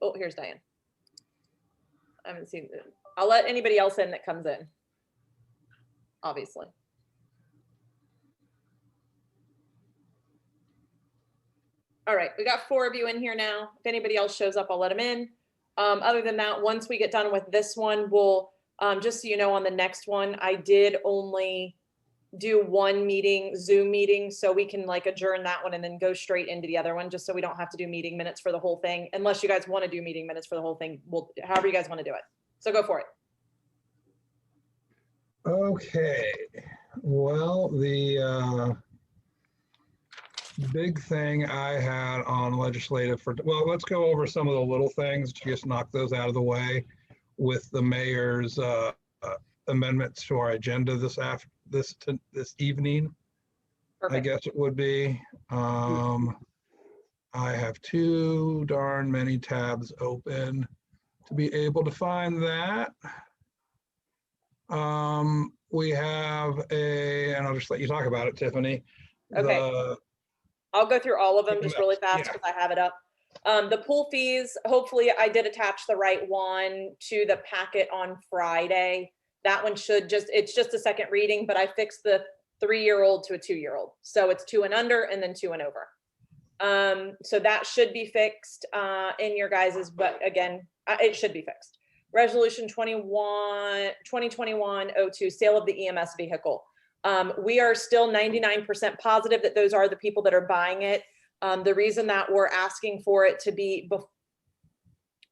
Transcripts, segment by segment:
Oh, here's Diane. I haven't seen it. I'll let anybody else in that comes in, obviously. All right, we got 4 of you in here now. If anybody else shows up, I'll let them in. Other than that, once we get done with this one, we'll, just so you know, on the next one, I did only do one meeting, Zoom meeting, so we can like adjourn that one and then go straight into the other one, just so we don't have to do meeting minutes for the whole thing, unless you guys want to do meeting minutes for the whole thing. We'll, however you guys want to do it. So go for it. Okay, well, the big thing I had on legislative well, let's go over some of the little things, just knock those out of the way with the mayor's amendments to our agenda this evening. Perfect. I guess it would be. I have too darn many tabs open to be able to find that. We have and I'll just let you talk about it, Tiffany. Okay. I'll go through all of them just really fast because I have it up. The pool fees, hopefully I did attach the right one to the packet on Friday. That one should it's just a second reading, but I fixed the 3-year-old to a 2-year-old. So it's 2 and under and then 2 and over. So that should be fixed in your guys's, but again, it should be fixed. Resolution 2021-02, sale of the EMS vehicle. We are still 99% positive that those are the people that are buying it. The reason that we're asking for it to be,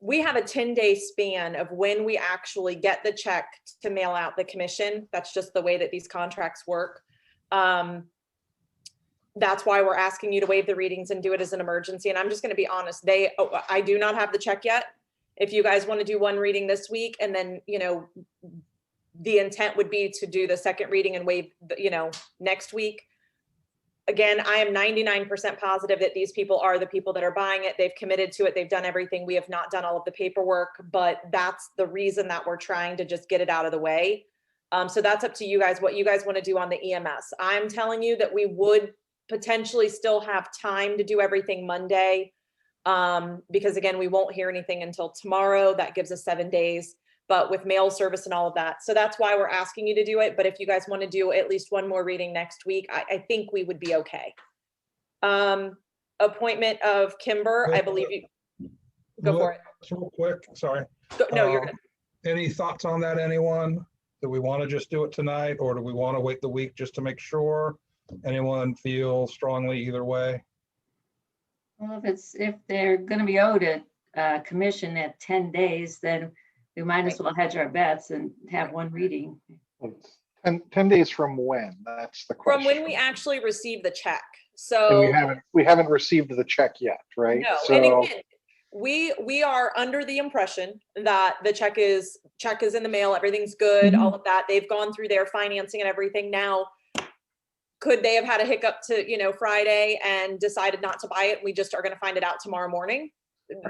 we have a 10-day span of when we actually get the check to mail out the commission. That's just the way that these contracts work. That's why we're asking you to waive the readings and do it as an emergency. And I'm just going to be honest, I do not have the check yet. If you guys want to do one reading this week, and then, you know, the intent would be to do the second reading and waive, you know, next week. Again, I am 99% positive that these people are the people that are buying it. They've committed to it. They've done everything. We have not done all of the paperwork, but that's the reason that we're trying to just get it out of the way. So that's up to you guys, what you guys want to do on the EMS. I'm telling you that we would potentially still have time to do everything Monday. Because again, we won't hear anything until tomorrow. That gives us 7 days, but with mail service and all of that. So that's why we're asking you to do it. But if you guys want to do at least one more reading next week, I think we would be okay. Appointment of Kimber, I believe you, go for it. Real quick, sorry. No, you're good. Any thoughts on that, anyone? Do we want to just do it tonight, or do we want to wait the week just to make sure? Anyone feel strongly either way? Well, if they're going to be owed a commission at 10 days, then we might as well hedge our bets and have one reading. 10 days from when? That's the question. From when we actually receive the check. So and we haven't received the check yet, right? No, so, and again, we are under the impression that the check is in the mail, everything's good, all of that. They've gone through their financing and everything. Now, could they have had a hiccup to, you know, Friday and decided not to buy it? We just are going to find it out tomorrow morning.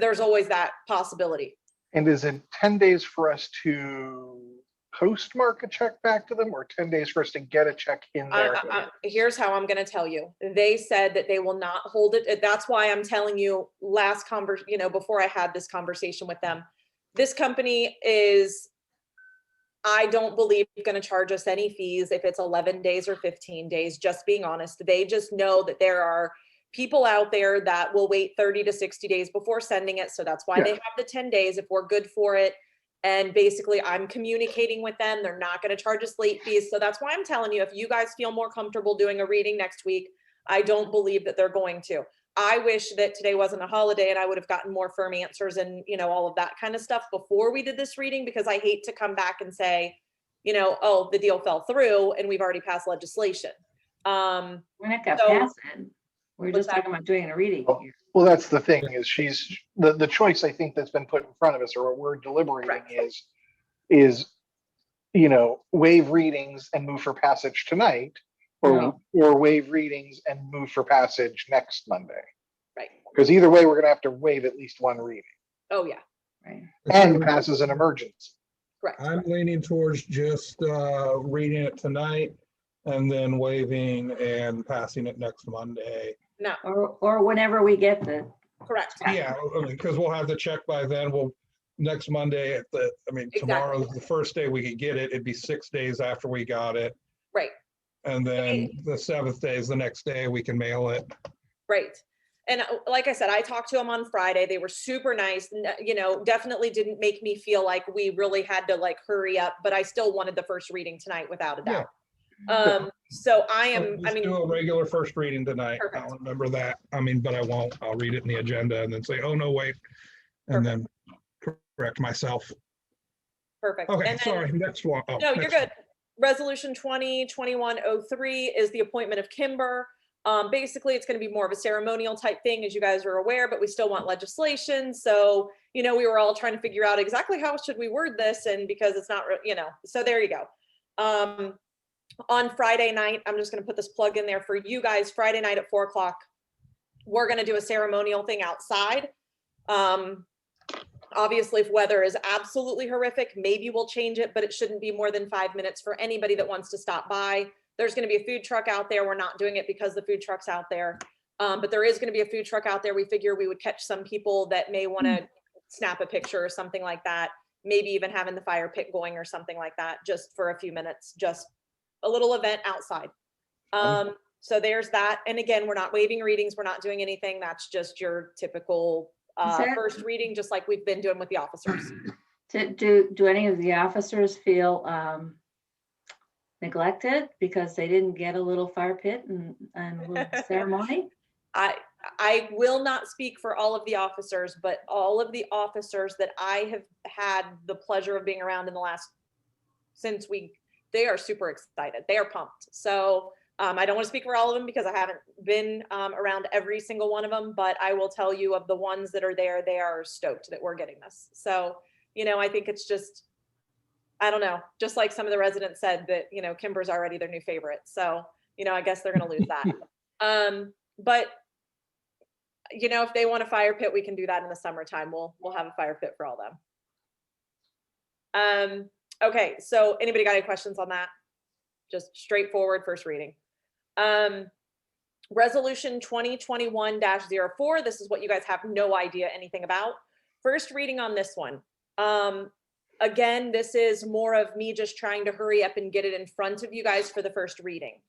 There's always that possibility. And is it 10 days for us to postmark a check back to them, or 10 days for us to get a check in there? Here's how I'm going to tell you. They said that they will not hold it. That's why I'm telling you before I had this conversation with them, this company is, I don't believe going to charge us any fees if it's 11 days or 15 days, just being honest. They just know that there are people out there that will wait 30 to 60 days before sending it. So that's why they have the 10 days if we're good for it. And basically I'm communicating with them. They're not going to charge us late fees. So that's why I'm telling you, if you guys feel more comfortable doing a reading next week, I don't believe that they're going to. I wish that today wasn't a holiday and I would have gotten more firm answers and, you know, all of that kind of stuff before we did this reading, because I hate to come back and say, you know, oh, the deal fell through and we've already passed legislation. We're not going to pass it. We're just talking about doing a reading here. Well, that's the thing, is she's the choice I think that's been put in front of us, or what we're deliberating is, you know, waive readings and move for passage tonight, or waive readings and move for passage next Monday. Right. Because either way, we're going to have to waive at least one reading. Oh yeah. Right. And pass as an emergency. Correct. I'm leaning towards just reading it tonight and then waiving and passing it next Monday. No. Or whenever we get the Correct. Yeah, because we'll have the check by then. Next Monday Exactly. tomorrow's the first day we could get it. It'd be 6 days after we got it. Right. And then the 7th day is the next day we can mail it. Right. And like I said, I talked to them on Friday. They were super nice, definitely didn't make me feel like we really had to like hurry up, but I still wanted the first reading tonight without a doubt. So Just do a regular first reading tonight. Perfect. I'll remember that. But I won't. I'll read it in the agenda and then say, oh, no, wait. And then correct myself. perfect. Okay, And then- sorry, next one. Oh, No, you're next good. Resolution 2021-03 is the appointment of Kimber. Basically, it's going to be more of a ceremonial type thing, as you guys are aware, but we still want legislation. So, we were all trying to figure out exactly how should we word this, and because it's not, so there you go. On Friday night, I'm just going to put this plug in there for you guys. Friday night at 4:00, we're going to do a ceremonial thing outside. Obviously, if weather is absolutely horrific, maybe we'll change it, but it shouldn't be more than 5 minutes for anybody that wants to stop by. There's going to be a food truck out there. We're not doing it because the food truck's out there, but there is going to be a food truck out there. We figure we would catch some people that may want to snap a picture or something like that. Maybe even having the fire pit going or something like that, just for a few minutes, just a little event outside. So there's that. And again, we're not waiving readings. We're not doing anything. That's just your typical first reading, just like we've been doing with the officers. Do any of the officers feel neglected because they didn't get a little fire pit and a little ceremony? I will not speak for all of the officers, but all of the officers that I have had the pleasure of being around in the last, they are super excited. They are pumped. So I don't want to speak for all of them because I haven't been around every single one of them, but I will tell you of the ones that are there, they are stoked that we're getting this. So, I think it's just, I don't know, just like some of the residents said that, Kimber's already their new favorite. So, I guess they're going to lose that. But, if they want a fire pit, we can do that in the summertime. We'll have a fire pit for all them. Okay. So anybody got any questions on that? Just straightforward first reading. Resolution 2021-04. This is what you guys have no idea anything about. First reading on this one. Again, this is more of me just trying to hurry up and get it in front of you guys for the first reading.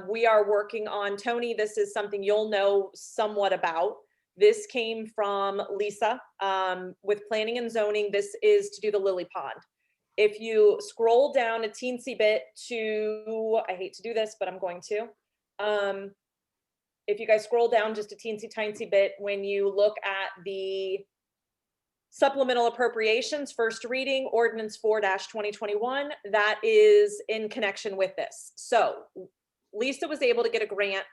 We are working on, Tony, this is something you'll know somewhat about. This came from Lisa with planning and zoning. This is to do the Lily Pond. If you scroll down a teensy bit to, I hate to do this, but I'm going to. If you guys scroll down just a teensy bit, when you look at the supplemental appropriations, first reading, ordinance 4-2021, that is in connection with this. So Lisa was able to get a grant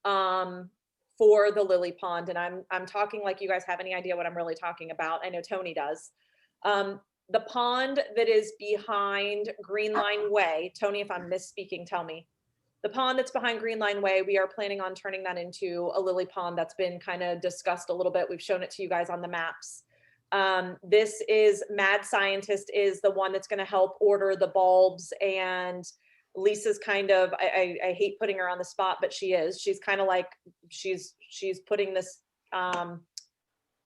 for the Lily Pond, and I'm talking like you guys have any idea what I'm really talking about. I know Tony does. The pond that is behind Green Line Way, Tony, if I'm misspeaking, tell me. The pond that's behind Green Line Way, we are planning on turning that into a lily pond. That's been kind of discussed a little bit. We've shown it to you guys on the maps. This is Mad Scientist is the one that's going to help order the bulbs, and Lisa's kind of, I hate putting her on the spot, but she is. She's kind of like, she's putting this,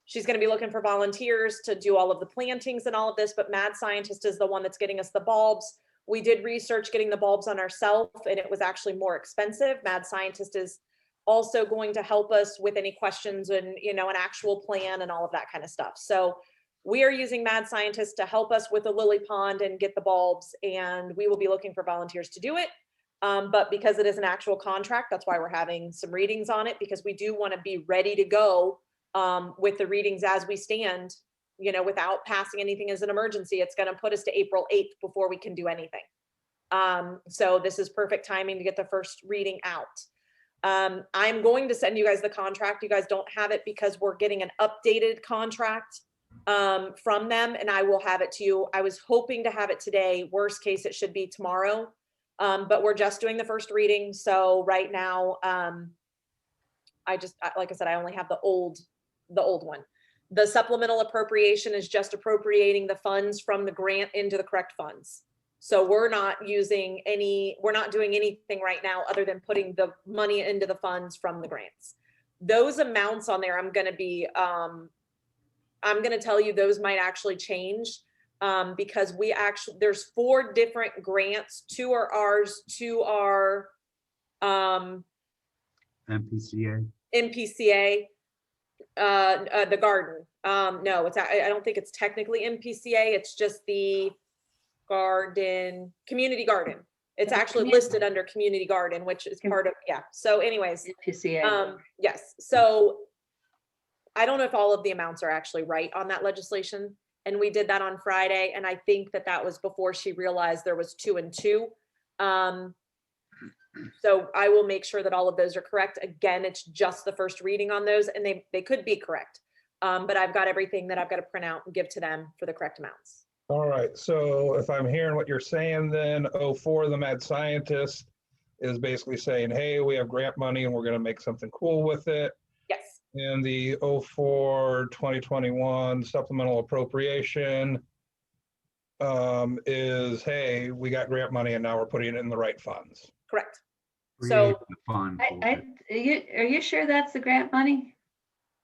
she's going to be looking for volunteers to do all of the plantings and all of this, but Mad Scientist is the one that's getting us the bulbs. We did research getting the bulbs on ourselves, and it was actually more expensive. Mad Scientist is also going to help us with any questions and, an actual plan and all of that kind of stuff. So we are using Mad Scientist to help us with the lily pond and get the bulbs, and we will be looking for volunteers to do it. But because it is an actual contract, that's why we're having some readings on it, because we do want to be ready to go with the readings as we stand, without passing anything as an emergency. It's going to put us to April 8th before we can do anything. So this is perfect timing to get the first reading out. I'm going to send you guys the contract. You guys don't have it because we're getting an updated contract from them, and I will have it to you. I was hoping to have it today. Worst case, it should be tomorrow. But we're just doing the first reading. So right now, like I said, I only have the old one. The supplemental appropriation is just appropriating the funds from the grant into the correct funds. So we're not doing anything right now other than putting the money into the funds from the grants. those amounts on there, I'm gonna tell you, those might actually change. Because there's 4 different grants. 2 are ours, 2 are MPCA. MPCA, the garden. No, I don't think it's technically MPCA. It's just the community garden. It's The actually community- listed under community garden, which is part of, yeah. So anyways, PCA. yes. So I don't know if all of the amounts are actually right on that legislation. And we did that on Friday. And I think that was before she realized there was 2 and 2. So I will make sure that all of those are correct. Again, it's just the first reading on those, and they could be correct. But I've got everything that I've got to print out and give to them for the correct amounts. All right, so if I'm hearing what you're saying, then 04, the mad scientist is basically saying, hey, we have grant money and we're gonna make something cool with it. Yes, And the 04, 2021 supplemental appropriation is, hey, we got grant money and now we're putting it in the right funds. correct. Create So- the fund for I, it. are you sure that's the grant money?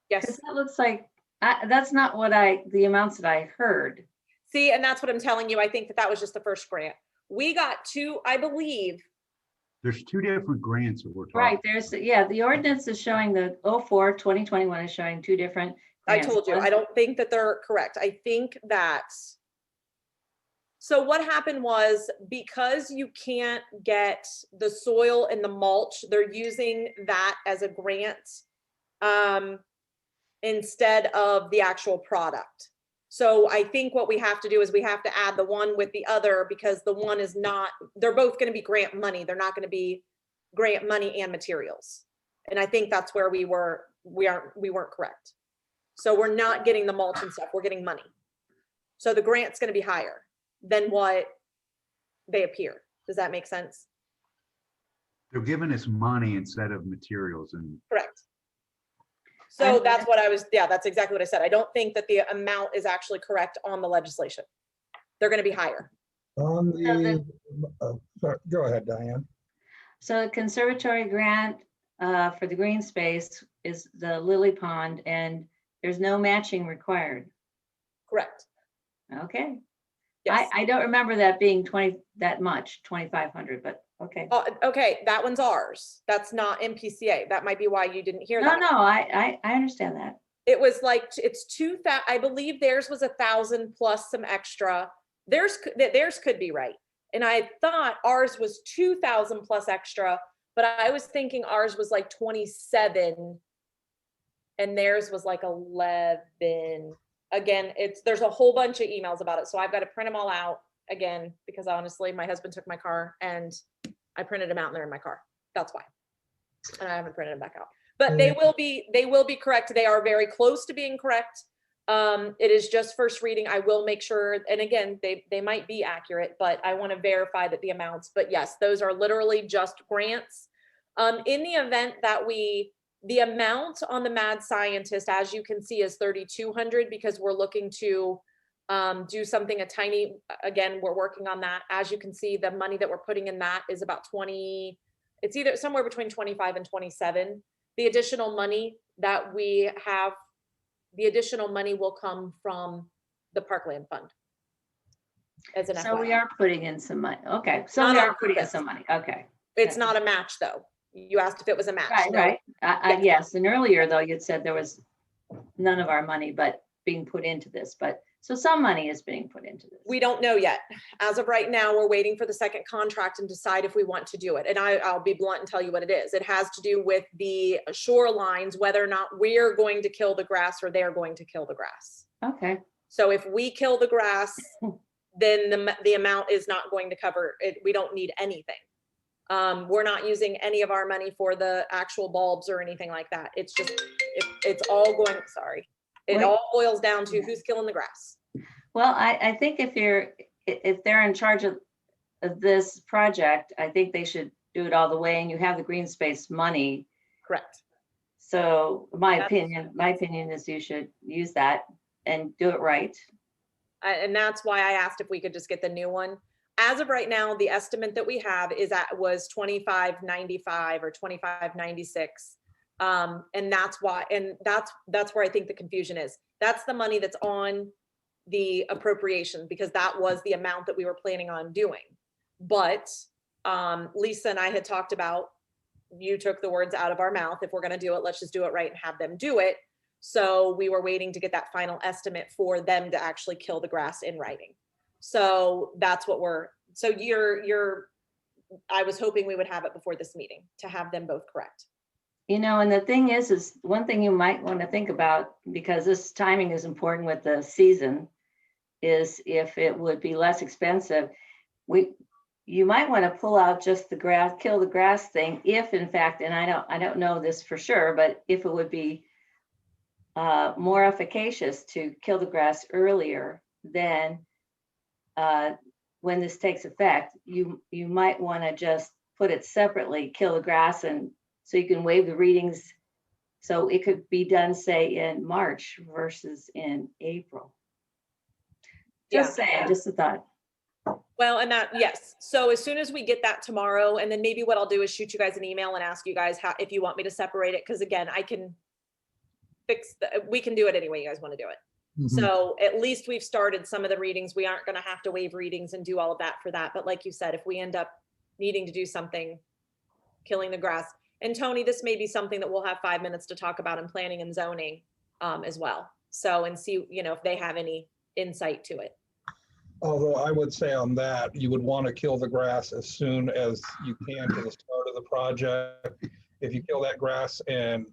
Because Yes. that looks like, that's not what the amounts that I heard. See, and that's what I'm telling you. I think that was just the first grant. We got 2, I believe. There's 2 different grants that we're talking. Right, the ordinance is showing the 04, 2021 is showing 2 different. I grants. told you, I don't think that they're correct. I think that. So what happened was, because you can't get the soil and the mulch, they're using that as a grant instead of the actual product. So I think what we have to do is we have to add the one with the other, because the one is not, they're both going to be grant money. They're not going to be grant money and materials. And I think that's where we weren't correct. So we're not getting the mulch and stuff, we're getting money. So the grant's gonna be higher than what they appear. Does that make sense? They're giving us money instead of materials, and Correct. So that's what that's exactly what I said. I don't think that the amount is actually correct on the legislation. They're gonna be higher. On the, sorry, go ahead, Diane. So the conservatory grant for the green space is the Lily Pond, and there's no matching required. Correct. Okay. Yes. I don't remember that being that much, 2,500, but okay. Okay, that one's ours. That's not MPCA. That might be why you didn't hear No, that. no, I understand that. It was like, it's 2,000, I believe theirs was 1,000 plus some extra. Theirs could be right. And I thought ours was 2,000 plus extra, but I was thinking ours was like 27 and theirs was like 11. Again, there's a whole bunch of emails about it. So I've got to print them all out again, because honestly, my husband took my car and I printed them out and they're in my car. That's why. And I haven't printed them back out. But they will be correct. They are very close to being correct. It is just first reading. I will make sure, and again, they might be accurate, but I want to verify that the amounts, but yes, those are literally just grants. In the event that the amount on the mad scientist, as you can see, is 3,200, because we're looking to do something again, we're working on that. As you can see, the money that we're putting in that is about 20, it's either somewhere between 25 and 27. The additional money that we have, the additional money will come from the Parkland Fund. As an So we FYI. are putting in some money. Okay, so Not we on are putting in purpose. some money. Okay. It's not a match, though. You asked if it was a match. Right, No. right. Yes. Yes, and earlier though, you'd said there was none of our money but being put into this, but so some money is being put into this. We don't know yet. As of right now, we're waiting for the second contract and decide if we want to do it. And I'll be blunt and tell you what it is. It has to do with the shorelines, whether or not we're going to kill the grass or they're going to kill the grass. Okay, So if we kill the grass, then the amount is not going to cover it. We don't need anything. We're not using any of our money for the actual bulbs or anything like that. It's just, it's all going, sorry. It Wait. all boils down to who's killing the grass. well, I think if they're in charge of this project, I think they should do it all the way, and you have the green space money. Correct. So my That's- opinion is you should use that and do it right. And that's why I asked if we could just get the new one. As of right now, the estimate that we have was 2595 or 2596. And that's why, and that's where I think the confusion is. That's the money that's on the appropriation, because that was the amount that we were planning on doing. But Lisa and I had talked about, you took the words out of our mouth. If we're going to do it, let's just do it right and have them do it. So we were waiting to get that final estimate for them to actually kill the grass in writing. So that's what I was hoping we would have it before this meeting to have them both correct. You know, and the thing is one thing you might want to think about, because this timing is important with the season, is if it would be less expensive, you might want to pull out just the grass, kill the grass thing, if in fact, and I don't know this for sure, but if it would be more efficacious to kill the grass earlier than when this takes effect, you might want to just put it separately, kill the grass, and so you can waive the readings. So it could be done, say, in March versus in April. Just saying, just a thought. Well, and that, yes. So as soon as we get that tomorrow, and then maybe what I'll do is shoot you guys an email and ask you guys if you want me to separate it. Because again, I can we can do it any way you guys want to do it. So at least we've started some of the readings. We aren't going to have to waive readings and do all of that for that. But like you said, if we end up needing to do something, killing the grass. And Tony, this may be something that we'll have 5 minutes to talk about in planning and zoning as well. So, and see, if they have any insight to it. Although I would say on that, you would want to kill the grass as soon as you can to the start of the project. If you kill that grass in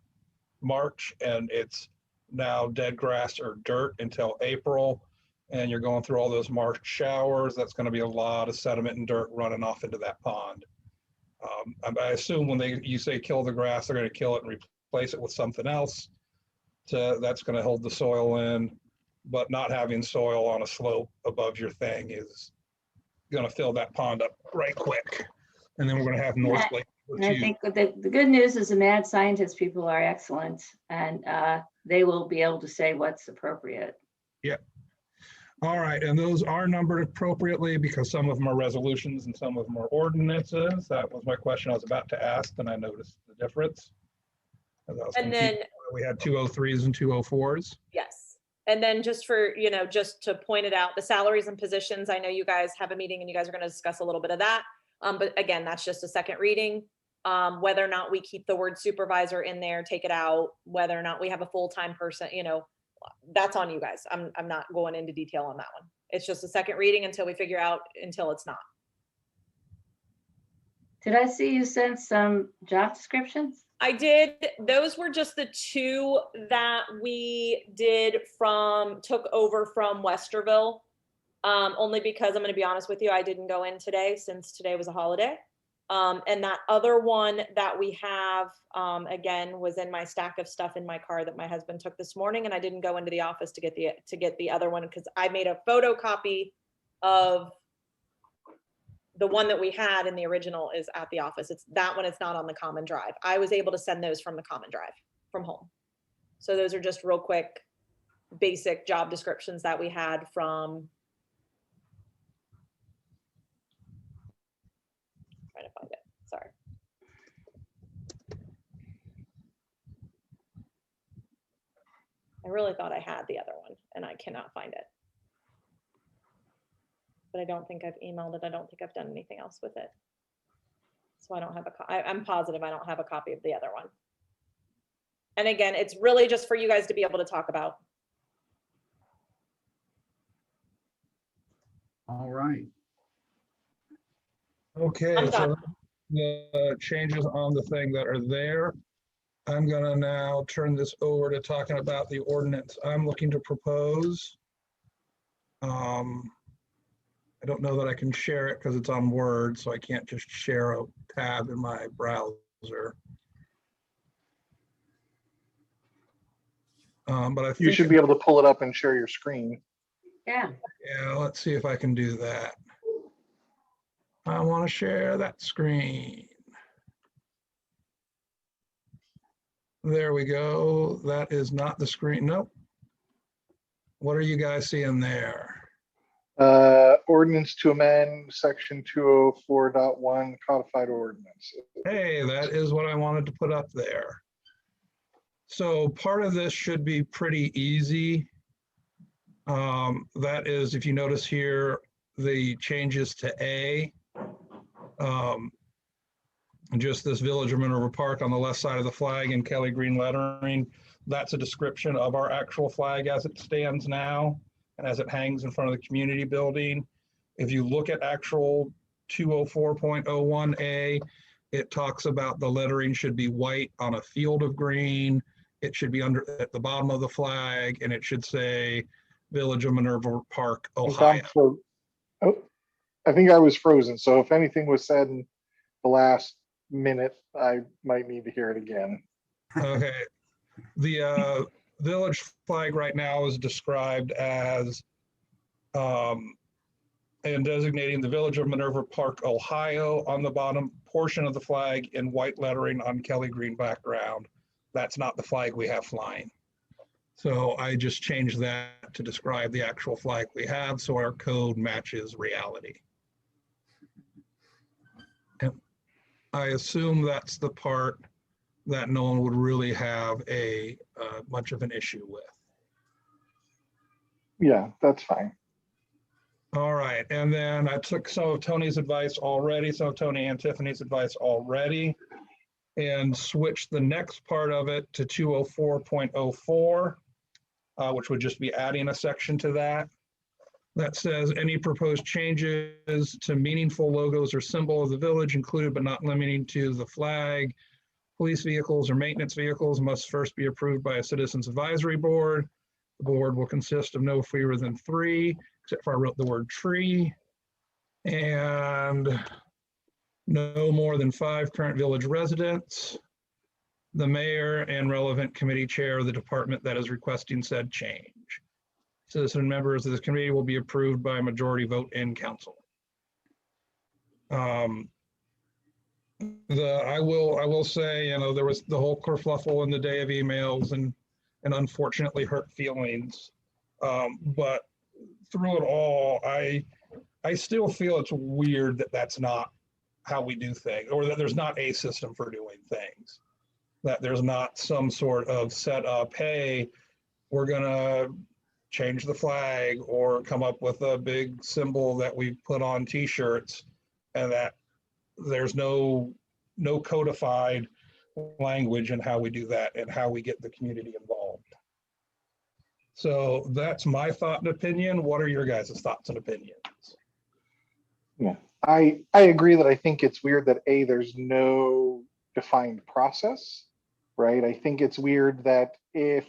March and it's now dead grass or dirt until April, and you're going through all those March showers, that's going to be a lot of sediment and dirt running off into that pond. I assume when you say kill the grass, they're going to kill it and replace it with something else. That's going to hold the soil in, but not having soil on a slope above your thing is going to fill that pond up right quick. And then we're going to have North Lake. And I think the good news is the mad scientist people are excellent, and they will be able to say what's appropriate. Yep. All right, and those are numbered appropriately because some of them are resolutions and some of them are ordinances. That was my question I was about to ask, and I noticed the difference. And then we had 203s and 204s. yes. And then just for, just to point it out, the salaries and positions, I know you guys have a meeting and you guys are going to discuss a little bit of that. But again, that's just a second reading. Whether or not we keep the word supervisor in there, take it out, whether or not we have a full-time person, that's on you guys. I'm not going into detail on that one. It's just a second reading until we figure out, until it's not. Did I see you send some job descriptions? I did. Those were just the two that we took over from Westerville. Only because I'm going to be honest with you, I didn't go in today since today was a holiday. And that other one that we have, again, was in my stack of stuff in my car that my husband took this morning. And I didn't go into the office to get the other one because I made a photocopy of the one that we had, and the original is at the office. It's that one. It's not on the common drive. I was able to send those from the common drive from home. So those are just real quick, basic job descriptions that we had from. Trying to find it. Sorry. I really thought I had the other one, and I cannot find it. But I don't think I've emailed it. I don't think I've done anything else with it. So I don't have I'm positive I don't have a copy of the other one. And again, it's really just for you guys to be able to talk about. All right. Okay, I'm so done. the changes on the thing that are there. I'm gonna now turn this over to talking about the ordinance I'm looking to propose. I don't know that I can share it because it's on Word, so I can't just share a tab in my browser. But I think You should be able to pull it up and share your screen. Yeah. yeah, let's see if I can do that. I want to share that screen. There we go. That is not the screen. Nope. What are you guys seeing there? Ordinance to amend section 204.1 codified ordinance. Hey, that is what I wanted to put up there. So part of this should be pretty easy. That is, if you notice here, the changes to A. Just this Village of Minerva Park on the left side of the flag in Kelly green lettering. That's a description of our actual flag as it stands now and as it hangs in front of the community building. If you look at actual 204.01A, it talks about the lettering should be white on a field of green. It should be under at the bottom of the flag, and it should say Village of Minerva Park, And Ohio. Tom, so, oh, I think I was frozen. So if anything was said in the last minute, I might need to hear it again. Okay. The village flag right now is described as and designating the Village of Minerva Park, Ohio on the bottom portion of the flag in white lettering on Kelly green background. That's not the flag we have flying. So I just changed that to describe the actual flag we have, so our code matches reality. And I assume that's the part that no one would really have a much of an issue with. Yeah, that's fine. All right, and then I took some of Tony's advice already, some of Tony and Tiffany's advice already, and switched the next part of it to 204.04, which would just be adding a section to that. That says any proposed changes to meaningful logos or symbol of the village included but not limiting to the flag, police vehicles or maintenance vehicles must first be approved by a citizens advisory board. The board will consist of no fewer than 3, except for I wrote the word tree, and no more than 5 current village residents, the mayor and relevant committee chair of the department that is requesting said change. Citizen members of this committee will be approved by a majority vote in council. I will say, you know, there was the whole kerfluffle in the day of emails and unfortunately hurt feelings. But through it all, I still feel it's weird that that's not how we do things, or that there's not a system for doing things, that there's not some sort of setup, hey, we're gonna change the flag or come up with a big symbol that we put on t-shirts, and that there's no codified language in how we do that and how we get the community involved. So that's my thought and opinion. What are your guys' thoughts and opinions? Yeah, I agree that I think it's weird that there's no defined process, right? I think it's weird that if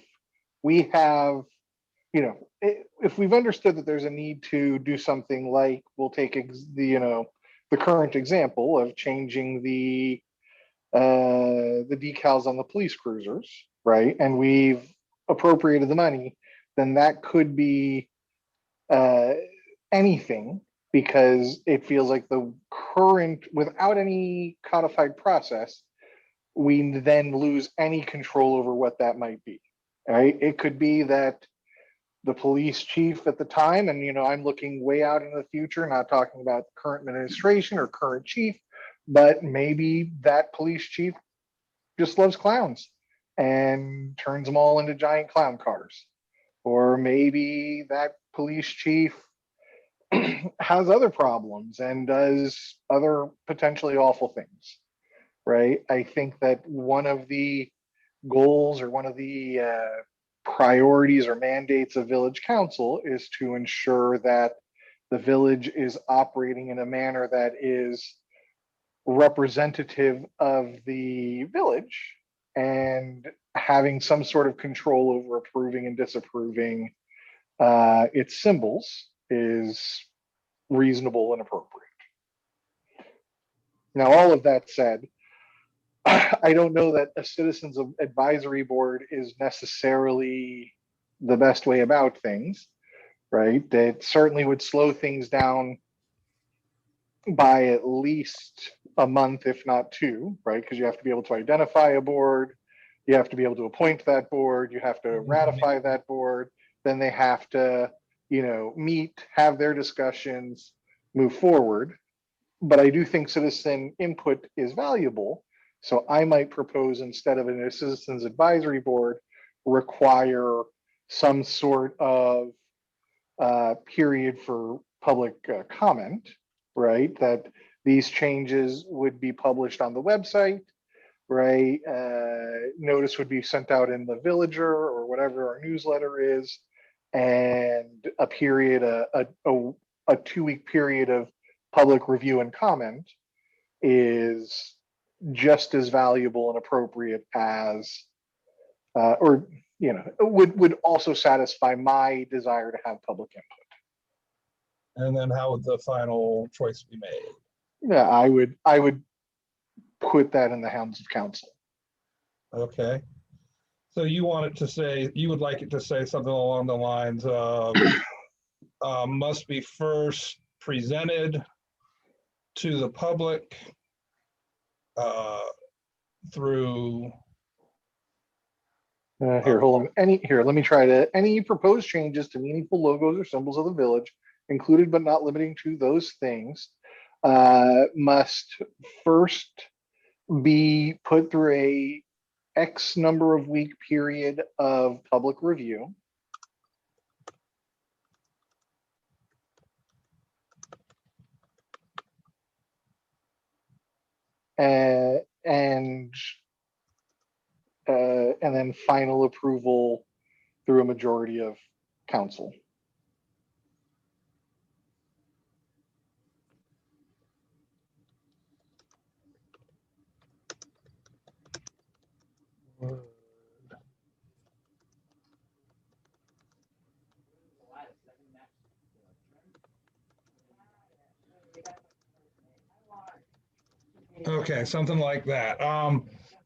we have, you know, if we've understood that there's a need to do something like, we'll take the current example of changing the decals on the police cruisers, right? And we've appropriated the money, then that could be anything, because it feels like the current, without any codified process, we then lose any control over what that might be, right? It could be that the police chief at the time, and I'm looking way out in the future, not talking about current administration or current chief, but maybe that police chief just loves clowns and turns them all into giant clown cars. Or maybe that police chief has other problems and does other potentially awful things, right? I think that one of the goals or one of the priorities or mandates of village council is to ensure that the village is operating in a manner that is representative of the village and having some sort of control over approving and disapproving its symbols is reasonable and appropriate. Now, all of that said, I don't know that a citizens advisory board is necessarily the best way about things, right? That certainly would slow things down by at least a month, if not 2, right? Because you have to be able to identify a board, you have to be able to appoint that board, you have to ratify that board, then they have to, meet, have their discussions, move forward. But I do think citizen input is valuable, So I might propose, instead of a citizens advisory board, require some sort of period for public comment, right? That these changes would be published on the website, right? Notice would be sent out in the Villager or whatever our newsletter is, and a period, a 2-week period of public review and comment is just as valuable and appropriate as, or would also satisfy my desire to have public input. And then how would the final choice be made? Yeah, I would put that in the hands of council. Okay. So you want it to say, you would like it to say something along the lines of must be first presented to the public through, Here, hold on. Let me try to, any proposed changes to meaningful logos or symbols of the village, included but not limiting to those things, must first be put through a X number of week period of public review. And then final approval through a majority of council. okay, something like that.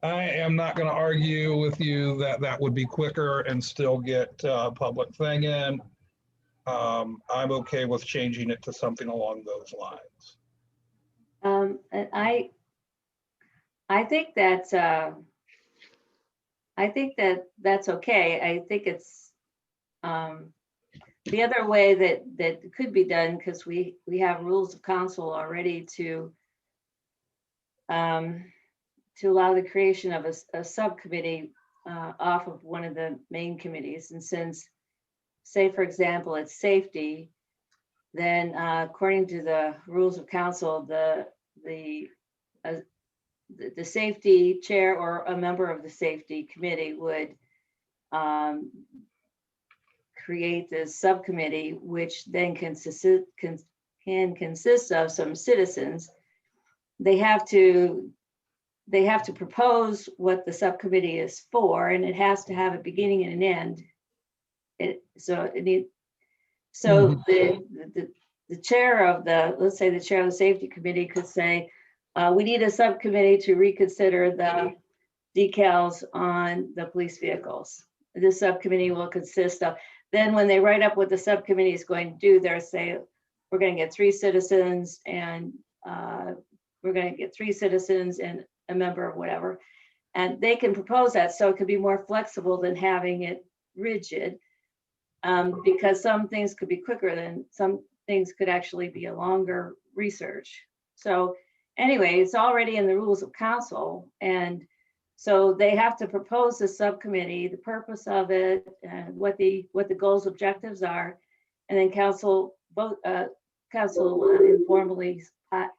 I am not going to argue with you that that would be quicker and still get public thing in. I'm okay with changing it to something along those lines. And I think that that's okay. I think it's the other way that could be done, because we have rules of council already to allow the creation of a subcommittee off of one of the main committees. And since, say, for example, it's safety, then according to the rules of council, the safety chair or a member of the safety committee would create this subcommittee, which then can consist of some citizens. They have to propose what the subcommittee is for, and it has to have a beginning and an end. So the chair of let's say the chair of the safety committee could say, we need a subcommittee to reconsider the decals on the police vehicles. This subcommittee will consist of, then when they write up what the subcommittee is going to do, they'll say, we're going to get 3 citizens and we're going to get 3 citizens and a member of whatever. And they can propose that, so it could be more flexible than having it rigid, because some things could be quicker than some things could actually be a longer research. So anyway, it's already in the rules of council. And so they have to propose the subcommittee, the purpose of it, and what the goals, objectives are. And then council informally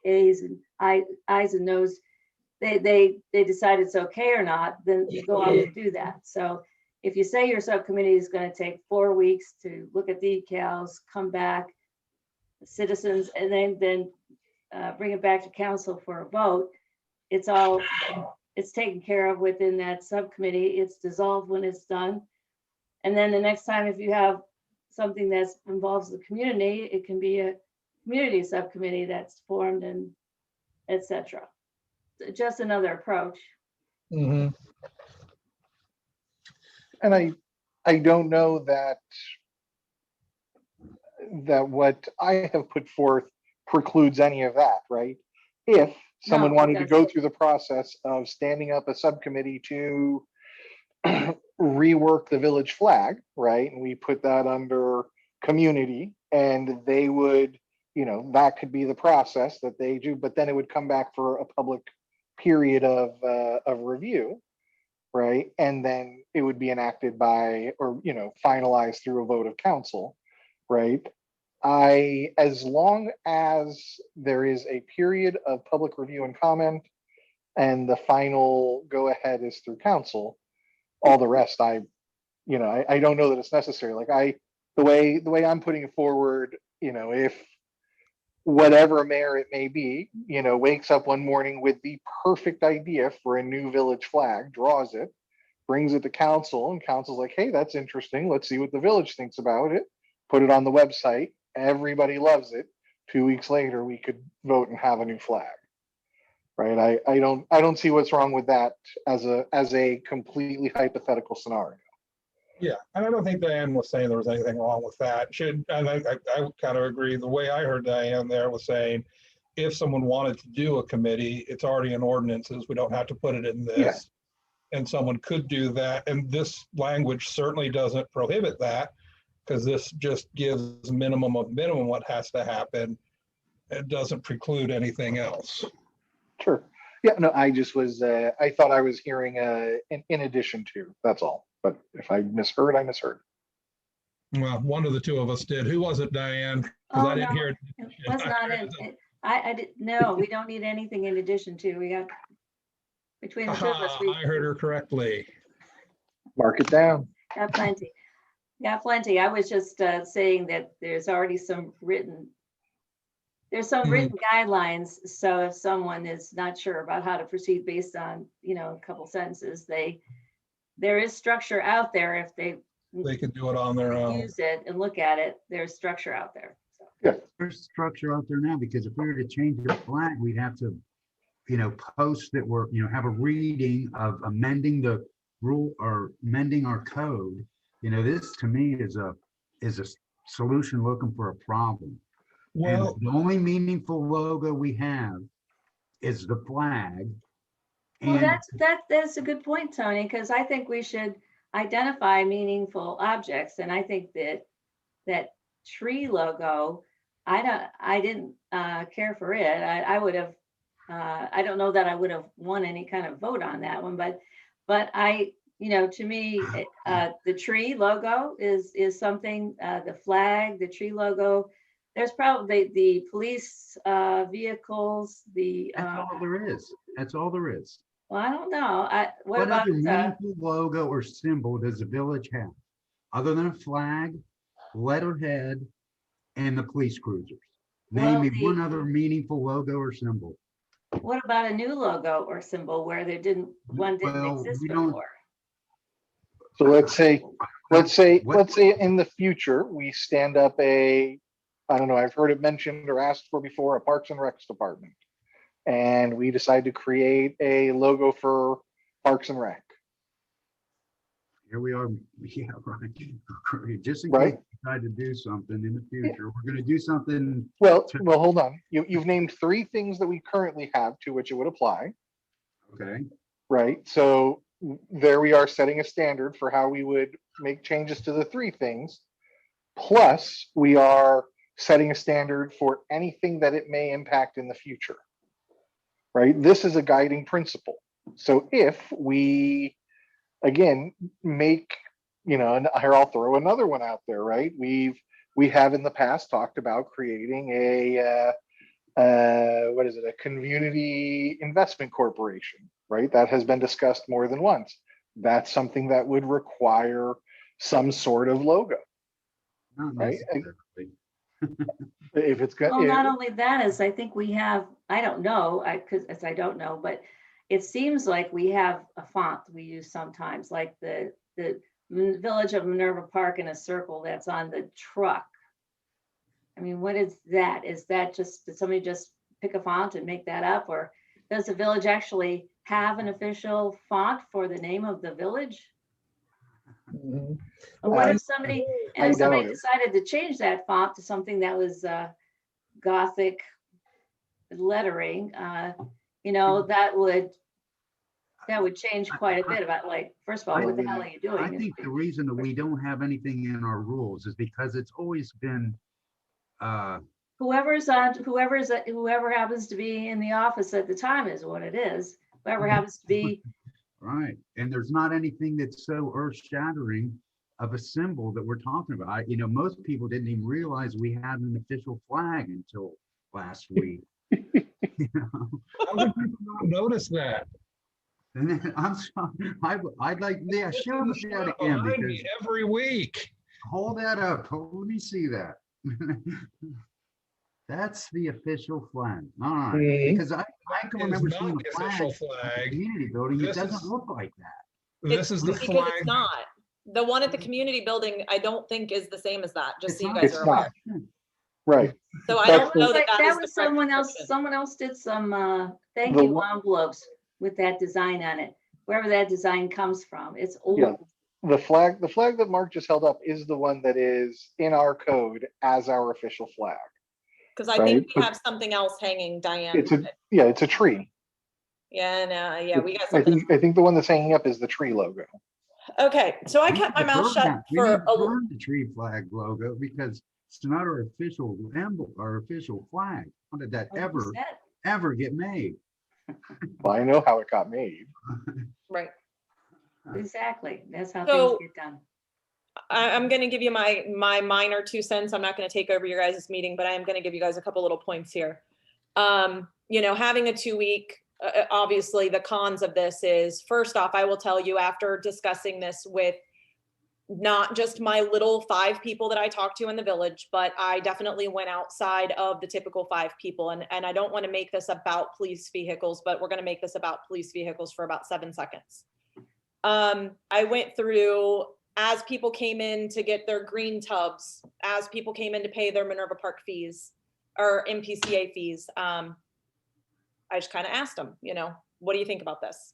ayes and noes. They decide it's okay or not, then you go on and do that. So if you say your subcommittee is going to take 4 weeks to look at decals, come back, citizens, and then bring it back to council for a vote, it's taken care of within that subcommittee. It's dissolved when it's done. And then the next time, if you have something that involves the community, it can be a community subcommittee that's formed, and etc. Just another approach. Mm-hmm. And I don't know that what I have put forth precludes any of that, right? If someone No, wanted to that's- go through the process of standing up a subcommittee to rework the village flag, right? And we put that under community, and they would, that could be the process that they do, but then it would come back for a public period of review, right? And then it would be enacted by, or, you know, finalized through a vote of council, right? As long as there is a period of public review and comment and the final go ahead is through council, all the rest, I don't know that it's necessary. Like the way I'm putting it forward, you know, if whatever mayor it may be, you know, wakes up one morning with the perfect idea for a new village flag, draws it, brings it to council, and council's like, hey, that's interesting. Let's see what the village thinks about it. Put it on the website. Everybody loves it. 2 weeks later, we could vote and have a new flag. Right? I don't see what's wrong with that as a completely hypothetical scenario. Yeah, and I don't think Diane was saying there was anything wrong with that. And I kind of agree. The way I heard Diane there was saying, if someone wanted to do a committee, it's already in ordinances. We don't have to put it in this. Yeah. And someone could do that. And this language certainly doesn't prohibit that, because this just gives minimum of minimum what has to happen. It doesn't preclude anything else. Sure. Yeah, no, I just was, I thought I was hearing in addition to, that's all. But if I misheard, I misheard. Well, one of the two of us did. Who was it, Diane? Because Oh, I didn't no, hear it. it was not in, I did, no, we don't need anything in addition to, we got, between the two of us, Aha, we I heard her correctly. Mark it down. got plenty. Got plenty. I was just saying that there's already some written, there's some written guidelines. So if someone is not sure about how to proceed based on, you know, a couple sentences, there is structure out there. If they They could do it on their own. use it and look at it, there's structure out there. So. There's structure out there now, because if we were to change the flag, we'd have to, you know, post that we're, you know, have a reading of amending the rule or amending our code. You know, this to me is a solution looking for a problem. Well, And the only meaningful logo we have is the flag. Well, And that's a good point, Tony, because I think we should identify meaningful objects. And I think that tree logo, I didn't care for it. I would have, I don't know that I would have won any kind of vote on that one, but I, you know, to me, the tree logo is something, the flag, the tree logo. There's probably the police vehicles, the. that's all there is. That's all there is. Well, I don't know. What What about, other meaningful logo or symbol does the village have, other than a flag, letterhead, and the police cruisers? Name Well, me the- one other meaningful logo or symbol. what about a new logo or symbol where one didn't Well, exist we don't- before? So let's say What- in the future, we stand up I don't know, I've heard it mentioned or asked for before, a Parks and Recs department. And we decide to create a logo for Parks and Rec. Here we are, yeah, right. Just in Right. case we decide to do something in the future, we're gonna do something, Well, hold on. You've named 3 things that we currently have to which it would apply, okay? right? So there we are setting a standard for how we would make changes to the 3 things. Plus, we are setting a standard for anything that it may impact in the future. Right? This is a guiding principle. So if we, again, make, you know, and here I'll throw another one out there, right? We have in the past talked about creating a community investment corporation, right? That has been discussed more than once. That's something that would require some sort of logo. Not Right. necessarily. If it's got, Well, not only that is, I think we have, I don't know, I don't know, but it seems like we have a font we use sometimes, like the Village of Minerva Park in a circle that's on the truck. I mean, what is that? Is that just, did somebody just pick a font and make that up? Or does the village actually have an official font for the name of the village? Mhm. Or what I- if somebody, I and if somebody doubt it. decided to change that font to something that was Gothic lettering, you know, that would change quite a bit about, like, first of all, what the hell are you doing? I think the reason that we don't have anything in our rules is because it's always been, Whoever happens to be in the office at the time is what it is. whoever happens to be. Right, and there's not anything that's so earth-shattering of a symbol that we're talking about. Most people didn't even realize we had an official flag until last week. You know? How did people not notice that? And then I'd like, yeah, show us that again, Behind because me every week. hold that up, let me see that. That's the official flag, all right, Mhm. because I can Is remember not seeing the a official flag at the flag. community building, it This doesn't is- look like that. This is the Because flag. it's not. The one at the community building, I don't think is the same as that, just It's so you not. guys It's are not. aware. Right. So I That's don't know Like, that that is that the was correct someone else, description. someone else did some thank The you one- envelopes with that design on it, wherever that design comes from. It's Yeah. old. The flag that Mark just held up is the one that is in our code as our official flag. Because I think Right, we but- have something else hanging, Diane. It's it's a tree. Yeah, no, yeah, we got I something. think the one that's hanging up is the tree logo. Okay, so I We kept need my to mouth burn shut that. We for need to a, burn the tree flag logo because it's not our official emblem, our official flag. How did that like you said. ever get made? Well, I know how it got made. right. Exactly. That's how So- things get done. I'm gonna give you my minor 2 cents. I'm not gonna take over your guys' meeting, but I am gonna give you guys a couple little points here. Having a 2-week, obviously the cons of this is, first off, I will tell you after discussing this with not just my little 5 people that I talked to in the village, but I definitely went outside of the typical 5 people. And I don't want to make this about police vehicles, but we're going to make this about police vehicles for about 7 seconds. I went through, as people came in to get their green tubs, as people came in to pay their Minerva Park fees or MPCA fees, I just kind of asked them, what do you think about this?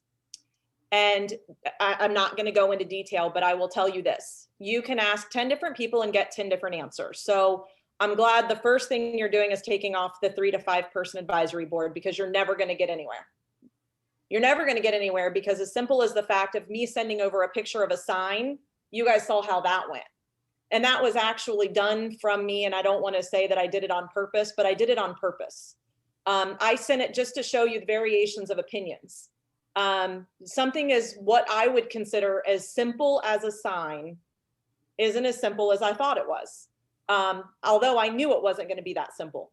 And I'm not going to go into detail, but I will tell you this. You can ask 10 different people and get 10 different answers. So I'm glad the first thing you're doing is taking off the 3 to 5 person advisory board, because you're never going to get anywhere. You're never going to get anywhere because, as simple as the fact of me sending over a picture of a sign, you guys saw how that went. And that was actually done from me. And I don't want to say that I did it on purpose, but I did it on purpose. I sent it just to show you the variations of opinions. Something as what I would consider as simple as a sign isn't as simple as I thought it was. Although I knew it wasn't going to be that simple.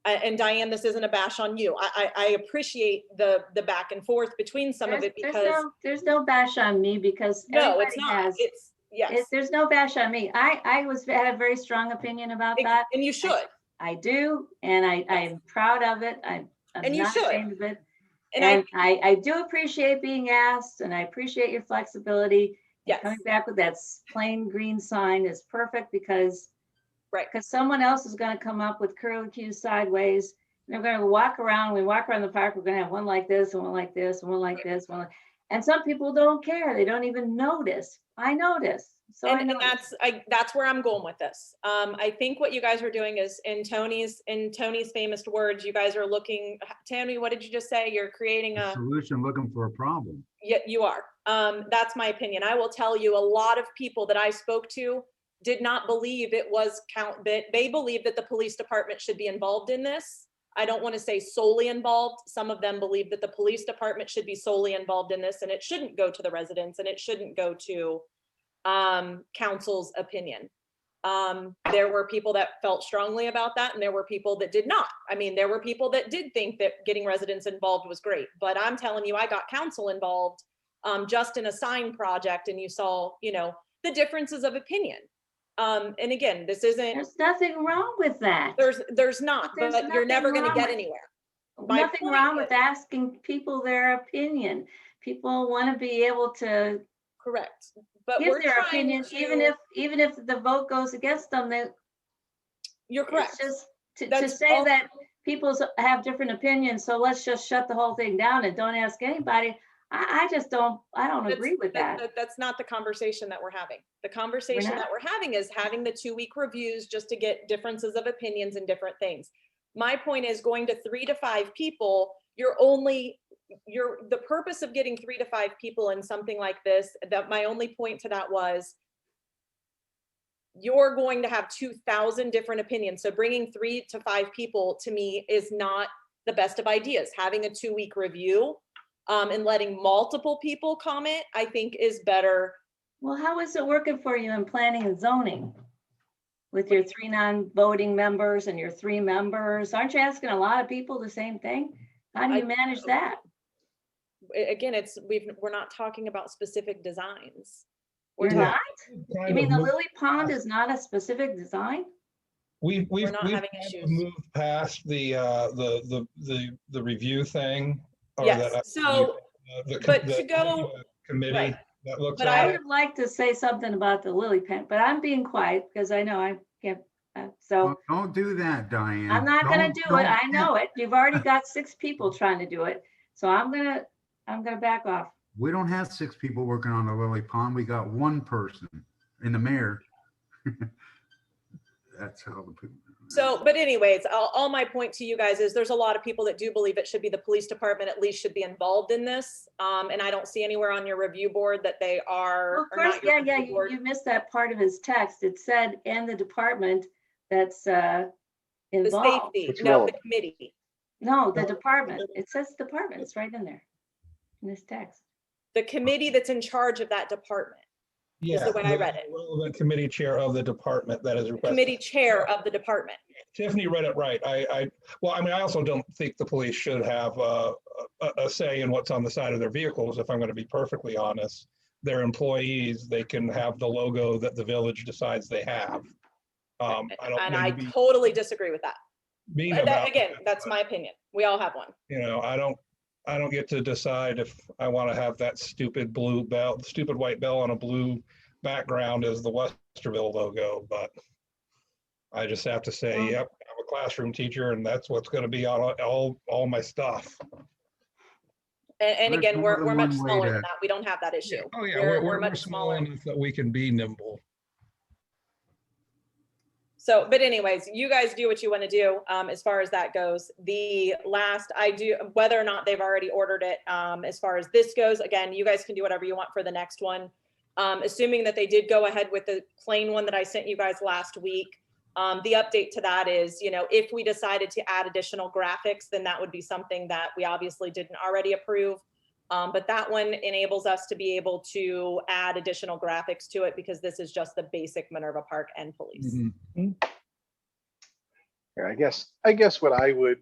And Diane, this isn't a bash on you. I appreciate the back and forth between some of it because There's no bash on me because no, it's everybody not. has. It's yes, There's no bash on me. I had a very strong opinion about that. and you should. I do, and I am proud of it. I'm And you not should. ashamed of it. And And I do appreciate being asked, and I appreciate your flexibility. yes, Coming back with that plain green sign is perfect because right. because someone else is going to come up with curlicues sideways. And they're going to walk around. We walk around the park. We're going to have one like this, and one like this, and one like this, and some people don't care. They don't even notice. I notice. So I And notice. that's where I'm going with this. I think what you guys are doing is, in Tony's famous words, you guys are looking. Tammy, what did you just say? You're creating A a. solution looking for a problem. Yeah, you are. That's my opinion. I will tell you, a lot of people that I spoke to did not believe it was that they believe that the police department should be involved in this. I don't want to say solely involved. Some of them believe that the police department should be solely involved in this, and it shouldn't go to the residents, and it shouldn't go to council's opinion. There were people that felt strongly about that, and there were people that did not. I mean, there were people that did think that getting residents involved was great, but I'm telling you, I got council involved just in a sign project, and you saw, the differences of opinion. And again, this isn't, There's nothing wrong with that. there's not, There's but you're never nothing going to wrong get with- anywhere. My Nothing point wrong with is- asking people their opinion. People want to be able to Correct. But give we're their trying opinion, to, even if the vote goes against them. you're correct. It's just to That's say all- that people have different opinions, so let's just shut the whole thing down and don't ask anybody. I just don't. I don't agree with that. That's not the conversation that we're having. The conversation not? that we're having is having the 2-week reviews just to get differences of opinions and different things. My point is, going to 3 to 5 people, the purpose of getting 3 to 5 people in something like this, that my only point to that was, you're going to have 2,000 different opinions. So bringing 3 to 5 people to me is not the best of ideas. Having a 2-week review And letting multiple people comment, I think is better. Well, how is it working for you in planning and zoning? With your 3 non-voting members and your 3 members? Aren't you asking a lot of people the same thing? How do you manage that? Again, we're not talking about specific designs. You're Yeah. not? Kind You mean of the moved Lily Pond past- is not a specific design? We've not we've having kind of issues. moved past the review thing. Or Yes, that, so, but to go, committee right. that looks But I at would it. have liked to say something about the lily pad, but I'm being quiet because I know I can't. So Don't do that, Diane. I'm not gonna Don't- do it. don't- I know it. You've already got 6 people trying to do it. So I'm gonna back off. We don't have 6 people working on the Lily Pond. We got 1 person in the mayor. That's how the people. so, but anyways, all my point to you guys is there's a lot of people that do believe it should be the police department at least should be involved in this. And I don't see anywhere on your review board that they are. Well, of or course, not your yeah, review board. you missed that part of his text. It said, and the department that's The involved. safety, It's no, the relevant. committee. No, the No. department. It says department. It's right in there. In this text. The committee that's in charge of that department, Yeah, the way I read it. Relevant committee chair of the department that is requested. committee chair of the department. Tiffany read it right. Well, I mean, I also don't think the police should have a say in what's on the side of their vehicles, if I'm going to be perfectly honest. They're employees, they can have the logo that the village decides they have. I don't And mean I to be totally disagree with that. mean But about again, that, that's but, my opinion. We all have one. you know, I don't get to decide if I want to have that stupid blue bell, stupid white bell on a blue background as the Westerville logo, but I just have to say, yep, I'm a classroom teacher and that's what's going to be on all my stuff. And There's again, more we're than much one way smaller to- than that. We don't have that issue. Oh, yeah, We're much small smaller. enough that we can be nimble. So, but anyways, you guys do what you want to do as far as that goes. The last, whether or not they've already ordered it, as far as this goes, again, you guys can do whatever you want for the next one. Assuming that they did go ahead with the plain one that I sent you guys last week. The update to that is, if we decided to add additional graphics, then that would be something that we obviously didn't already approve. But that one enables us to be able to add additional graphics to it because this is just the basic Minerva Park and police. Mhm. Yeah, I guess what I would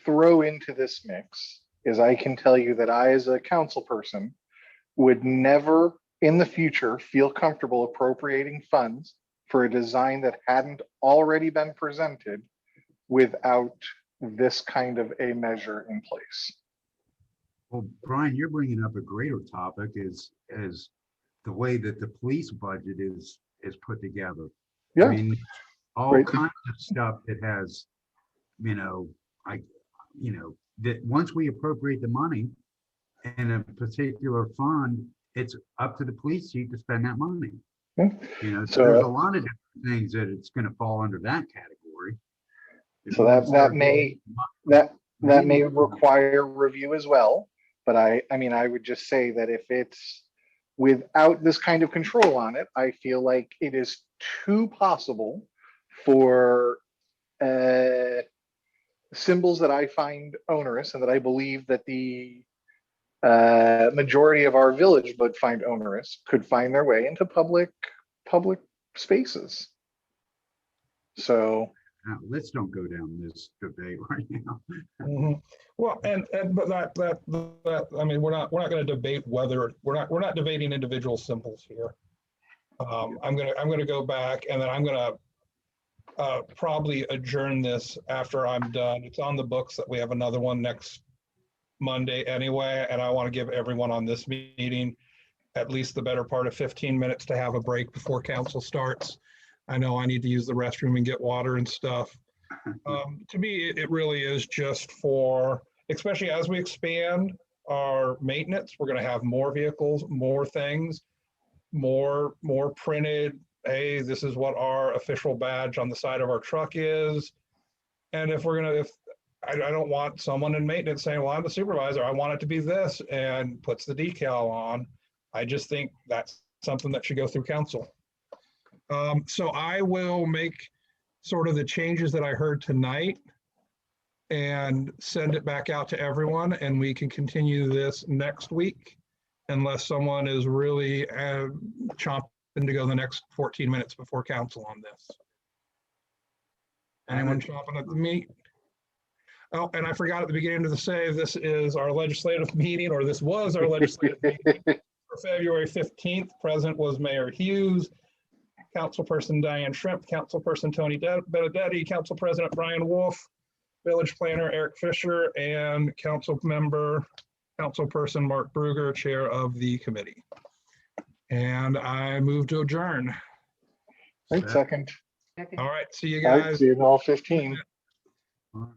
throw into this mix is I can tell you that I, as a council person, would never in the future feel comfortable appropriating funds for a design that hadn't already been presented without this kind of a measure in place. Well, Brian, you're bringing up a greater topic is the way that the police budget is put together. I Yeah, mean, all Right. kinds of stuff that has, that once we appropriate the money in a particular fund, it's up to the police chief to spend that money. Yeah. So So, there's a lot of different things that it's gonna fall under that category. If So we that start may- going- that may require review as well. But I mean, I would just say that if it's without this kind of control on it, I feel like it is too possible for symbols that I find onerous and that I believe that the majority of our village would find onerous could find their way into public spaces. So, Now, let's don't go down this debate right now. Mhm. Well, but that, I mean, we're not going to debate whether, we're not debating individual symbols here. I'm going to go back and then I'm going to probably adjourn this after I'm done. It's on the books that we have another one next Monday anyway, and I want to give everyone on this meeting at least the better part of 15 minutes to have a break before council starts. I know I need to use the restroom and get water and stuff. To me, it really is just for, especially as we expand our maintenance, we're going to have more vehicles, more things, more printed. Hey, this is what our official badge on the side of our truck is. And if I don't want someone in maintenance saying, well, I'm the supervisor, I want it to be this, and puts the decal on. I just think that's something that should go through council. So I will make sort of the changes that I heard tonight. and send it back out to everyone, and we can continue this next week unless someone is really chomping to go the next 14 minutes before council on this. Anyone chomping at the meat? Oh, and I forgot at the beginning to say, this is our legislative meeting, or this was our legislative meeting for February 15th. Present was Mayor Hughes, Councilperson Diane Shrimp, Councilperson Tony Benedetti, Council President Brian Wolf, Village Planner Eric Fisher, and Councilperson Mark Bruger, Chair of the committee. And I move to adjourn. Right, second. Okay. All right, see you All right, guys. see you in all 15. All right.